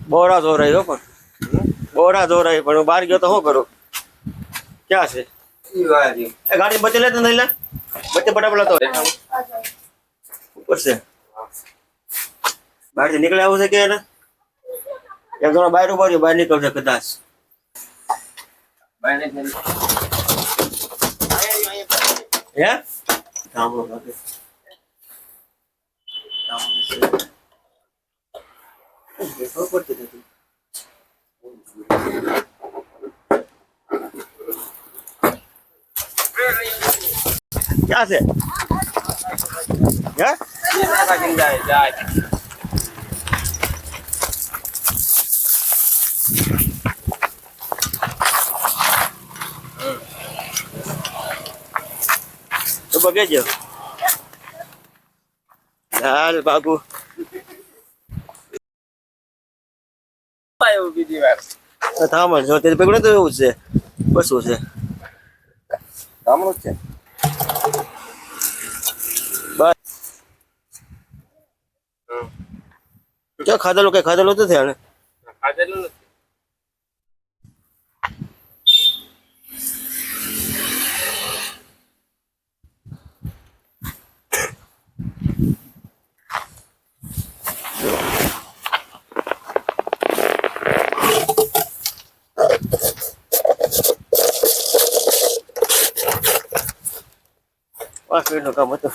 બોરા જોરાઈ હો પણ બોરા જોરાઈ પણ હું બહાર ગયો તો શું કરું? ક્યાં છે એ ગાડી બચે લે તો નહીં લે બચ્ચે ફટાફટ તો ઉપર છે બહારથી નીકળે આવું છે કે એને એક જણો બહાર ઉભો રહ્યો બહાર નીકળશે કદાચ હે સાંભળો લાગે ખબર પડતી નથી ક્યાં છે હે તો બગેજો ચાલ બાબુ બીજી વાર થામણ જો તે પકડે તો એવું છે બસ છે ગામડું છે બસ જો ખાધેલું તો થયા ને ખાધેલું નથી પાંચ મિનિટનું કામ હતું